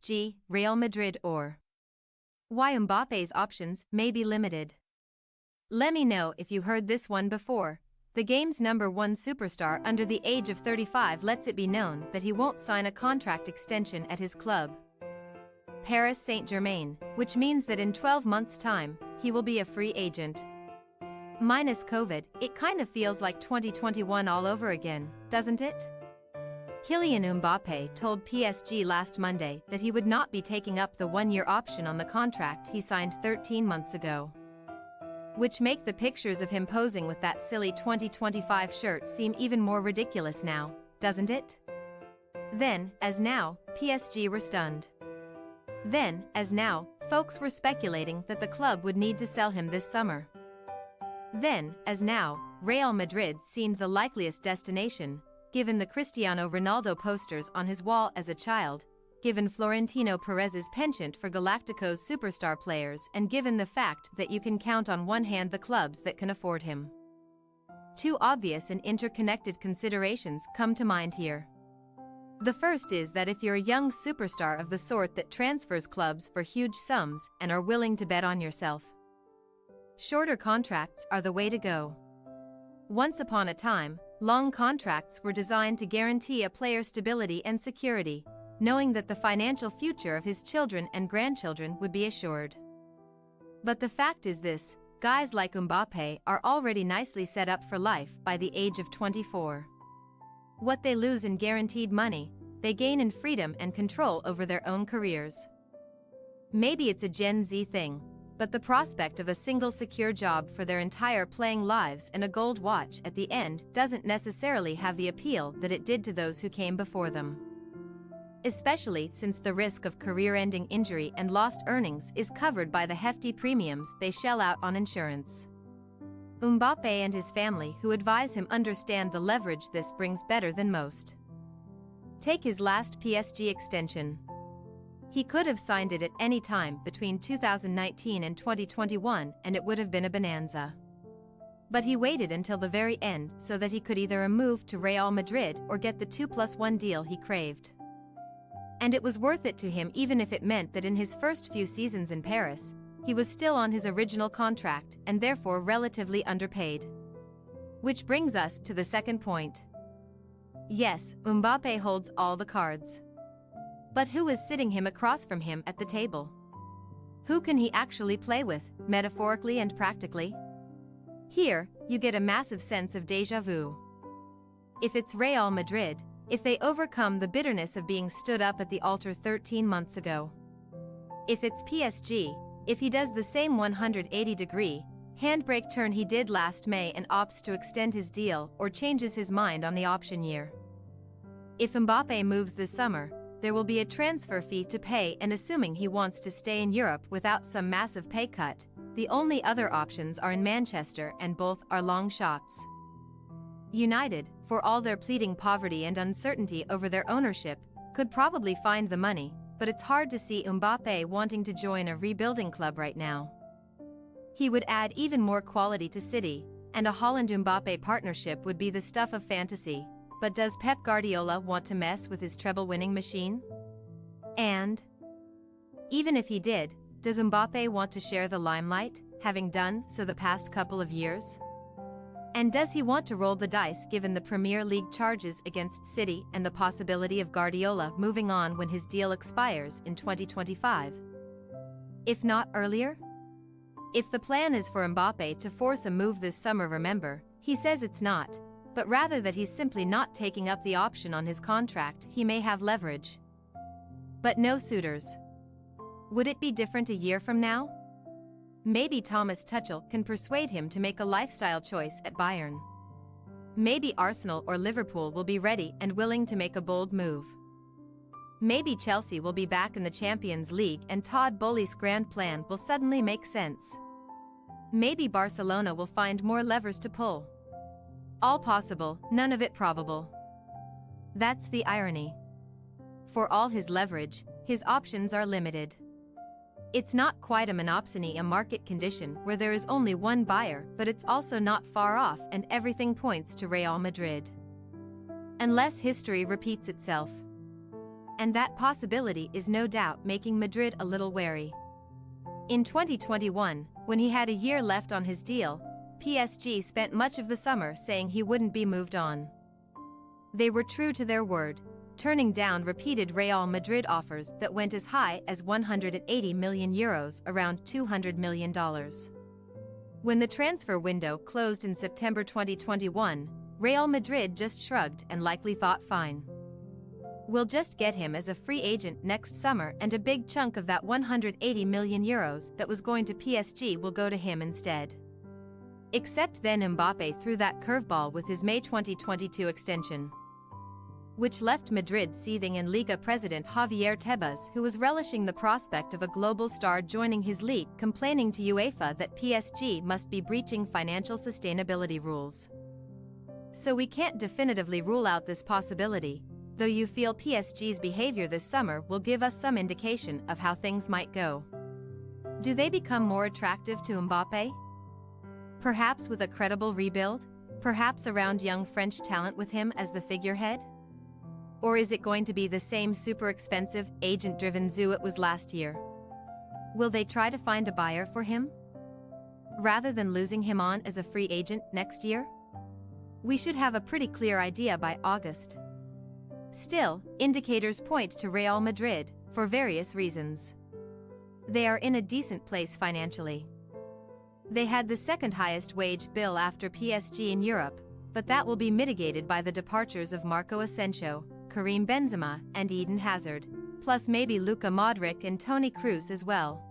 PSG, Real Madrid or why Mbappe's options may be limited. Let me know if you heard this one before. The game's #1 superstar under the age of 35 lets it be known that he won't sign a contract extension at his club, Paris Saint-Germain, which means that in 12 months' time, he will be a free agent. Minus COVID, it kind of feels like 2021 all over again, doesn't it? Kylian Mbappe told PSG last Monday that he would not be taking up the one-year option on the contract he signed 13 months ago. Which make the pictures of him posing with that silly 2025 shirt seem even more ridiculous now, doesn't it? Then, as now, PSG were stunned. Then, as now, folks were speculating that the club would need to sell him this summer. Then, as now, Real Madrid seemed the likeliest destination, given the Cristiano Ronaldo posters on his wall as a child, given Florentino Perez's penchant for Galactico's superstar players, and given the fact that you can count on one hand the clubs that can afford him. Two obvious and interconnected considerations come to mind here. The first is that if you're a young superstar of the sort that transfers clubs for huge sums and are willing to bet on yourself, shorter contracts are the way to go. Once upon a time, long contracts were designed to guarantee a player's stability and security, knowing that the financial future of his children and grandchildren would be assured. But the fact is this, guys like Mbappe are already nicely set up for life by the age of 24. What they lose in guaranteed money, they gain in freedom and control over their own careers. Maybe it's a Gen Z thing, but the prospect of a single secure job for their entire playing lives and a gold watch at the end doesn't necessarily have the appeal that it did to those who came before them. Especially since the risk of career-ending injury and lost earnings is covered by the hefty premiums they shell out on insurance. Mbappe and his family who advise him understand the leverage this brings better than most. Take his last PSG extension. He could have signed it at any time between 2019 and 2021 and it would have been a bonanza. But he waited until the very end so that he could either move to Real Madrid or get the 2+1 deal he craved. And it was worth it to him even if it meant that in his first few seasons in Paris, he was still on his original contract and therefore relatively underpaid. Which brings us to the second point. Yes, Mbappe holds all the cards. But who is sitting him across from him at the table? Who can he actually play with, metaphorically and practically? Here, you get a massive sense of déjà vu. If it's Real Madrid, if they overcome the bitterness of being stood up at the altar 13 months ago. If it's PSG, if he does the same 180-degree handbrake turn he did last May and opts to extend his deal or changes his mind on the option year. If Mbappe moves this summer, there will be a transfer fee to pay, and assuming he wants to stay in Europe without some massive pay cut, the only other options are in Manchester and both are long shots. United, for all their pleading poverty and uncertainty over their ownership, could probably find the money, but it's hard to see Mbappe wanting to join a rebuilding club right now. He would add even more quality to City, and a Haaland-Mbappe partnership would be the stuff of fantasy, but does Pep Guardiola want to mess with his treble-winning machine? And even if he did, does Mbappe want to share the limelight, having done so the past couple of years? And does he want to roll the dice given the Premier League charges against City and the possibility of Guardiola moving on when his deal expires in 2025? If not earlier? If the plan is for Mbappe to force a move this summer, remember, he says it's not, but rather that he's simply not taking up the option on his contract, he may have leverage. But no suitors. Would it be different a year from now? Maybe Thomas Tuchel can persuade him to make a lifestyle choice at Bayern. Maybe Arsenal or Liverpool will be ready and willing to make a bold move. Maybe Chelsea will be back in the Champions League and Todd Boehly's grand plan will suddenly make sense. Maybe Barcelona will find more levers to pull. All possible, none of it probable. That's the irony. For all his leverage, his options are limited. It's not quite a monopsony, a market condition where there is only one buyer, but it's also not far off and everything points to Real Madrid. Unless history repeats itself. And that possibility is no doubt making Madrid a little wary. In 2021, when he had a year left on his deal, PSG spent much of the summer saying he wouldn't be moved on. They were true to their word, turning down repeated Real Madrid offers that went as high as €180 million, around $200 million. When the transfer window closed in September 2021, Real Madrid just shrugged and likely thought fine. We'll just get him as a free agent next summer, and a big chunk of that €180 million that was going to PSG will go to him instead. Except then Mbappe threw that curveball with his May 2022 extension, which left Madrid seething, and Liga president Javier Tebas, who was relishing the prospect of a global star joining his league, complaining to UEFA that PSG must be breaching financial sustainability rules. So we can't definitively rule out this possibility, though you feel PSG's behavior this summer will give us some indication of how things might go. Do they become more attractive to Mbappe? Perhaps with a credible rebuild? Perhaps around young French talent with him as the figurehead? Or is it going to be the same super expensive, agent-driven zoo it was last year? Will they try to find a buyer for him, rather than losing him on as a free agent next year? We should have a pretty clear idea by August. Still, indicators point to Real Madrid, for various reasons. They are in a decent place financially. They had the second highest wage bill after PSG in Europe, but that will be mitigated by the departures of Marco Asensio, Karim Benzema, and Eden Hazard, plus maybe Luka Modric and Toni Kroos as well.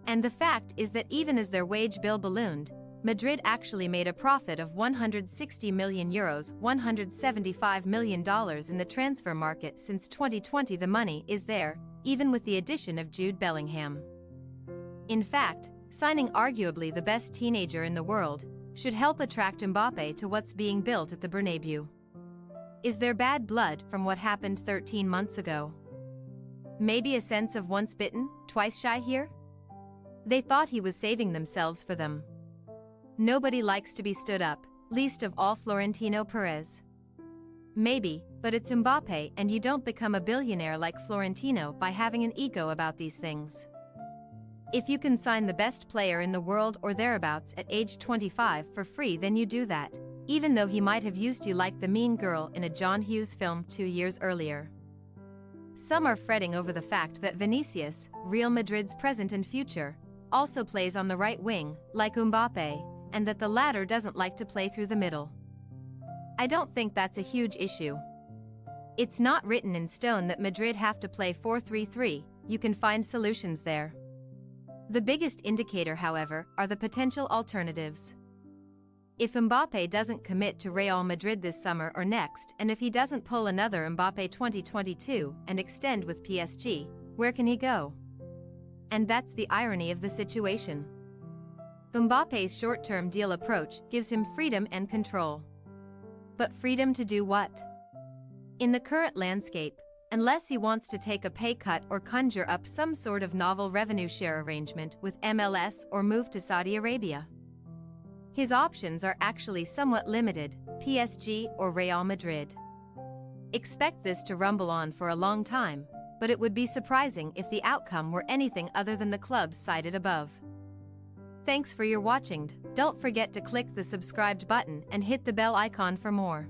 And the fact is that even as their wage bill ballooned, Madrid actually made a profit of €160 million, $175 million in the transfer market since 2020. The money is there, even with the addition of Jude Bellingham. In fact, signing arguably the best teenager in the world should help attract Mbappe to what's being built at the Bernabeu. Is there bad blood from what happened 13 months ago? Maybe a sense of once bitten, twice shy here? They thought he was saving themselves for them. Nobody likes to be stood up, least of all Florentino Perez. Maybe, but it's Mbappe, and you don't become a billionaire like Florentino by having an ego about these things. If you can sign the best player in the world or thereabouts at age 25 for free, then you do that, even though he might have used you like the mean girl in a John Hughes film 2 years earlier. Some are fretting over the fact that Vinicius, Real Madrid's present and future, also plays on the right wing, like Mbappe, and that the latter doesn't like to play through the middle. I don't think that's a huge issue. It's not written in stone that Madrid have to play 4-3-3, you can find solutions there. The biggest indicator, however, are the potential alternatives. If Mbappe doesn't commit to Real Madrid this summer or next, and if he doesn't pull another Mbappe 2022 and extend with PSG, where can he go? And that's the irony of the situation. Mbappe's short-term deal approach gives him freedom and control. But freedom to do what? In the current landscape, unless he wants to take a pay cut or conjure up some sort of novel revenue share arrangement with MLS or move to Saudi Arabia, his options are actually somewhat limited: PSG or Real Madrid. Expect this to rumble on for a long time, but it would be surprising if the outcome were anything other than the clubs cited above. Thanks for your watching. Don't forget to click the subscribed button and hit the bell icon for more.